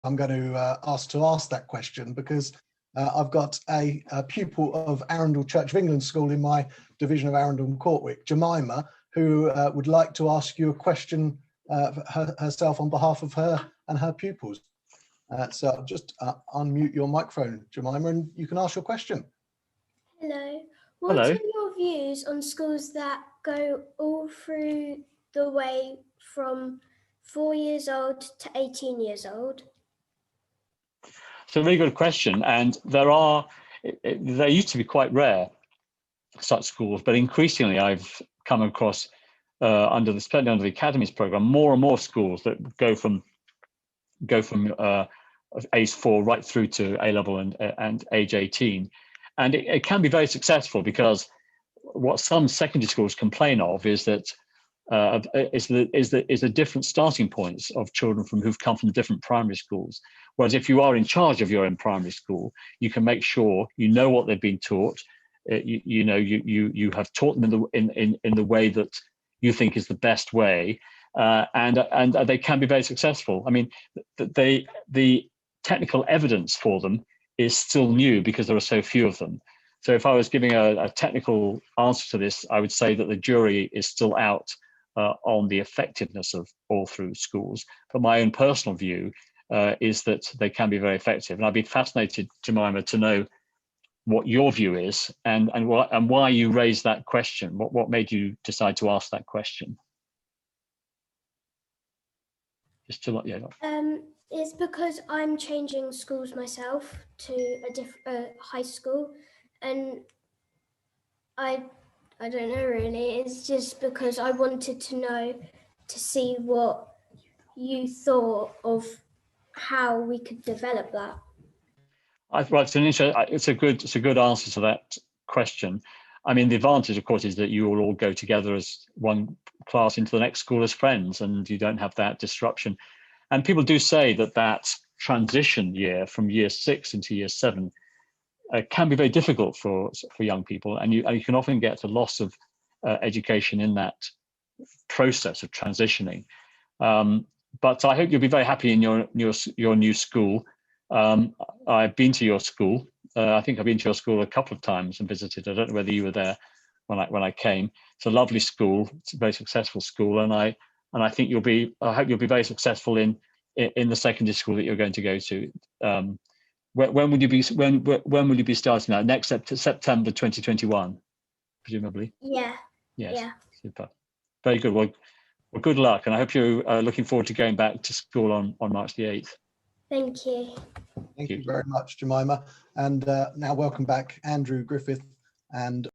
I'm going to ask that question because I've got a pupil of Arundel Church of England School in my division of Arundel and Courtwick, Jemima, who would like to ask you a question herself on behalf of her and her pupils. So I'll just unmute your microphone, Jemima, and you can ask your question. Hello. What are your views on schools that go all through the way from 4 years old to 18 years old? It's a really good question, and they used to be quite rare, such schools, but increasingly I've come across under the Academies program more and more schools that go from age 4 right through to A level and age 18, and it can be very successful because what some secondary schools complain of is that is the different starting points of children who've come from different primary schools. Whereas if you are in charge of your own primary school, you can make sure you know what they've been taught. You have taught them in the way that you think is the best way, and they can be very successful. I mean, the technical evidence for them is still new because there are so few of them. So if I was giving a technical answer to this, I would say that the jury is still out on the effectiveness of all through schools. But my own personal view is that they can be very effective. And I'd be fascinated, Jemima, to know what your view is and why you raised that question. What made you decide to ask that question? Just to It's because I'm changing schools myself to a different high school, and I don't know really. It's just because I wanted to know, to see what you thought of how we could develop that. It's a good answer to that question. I mean, the advantage, of course, is that you will all go together as one class into the next school as friends, and you don't have that disruption. And people do say that transition year from year 6 into year 7 can be very difficult for young people, and you can often get a loss of education in that process of transitioning. But I hope you'll be very happy in your new school. I've been to your school. I think I've been to your school a couple of times and visited. I don't know whether you were there when I came. It's a lovely school. It's a very successful school, and I think I hope you'll be very successful in the secondary school that you're going to go to. When will you be starting that? Next September 2021, presumably. Yeah. Yes. Yeah. Super. Very good. Well, good luck, and I hope you're looking forward to going back to school on March the 8th. Thank you. Thank you very much, Jemima. And now welcome back, Andrew Griffith and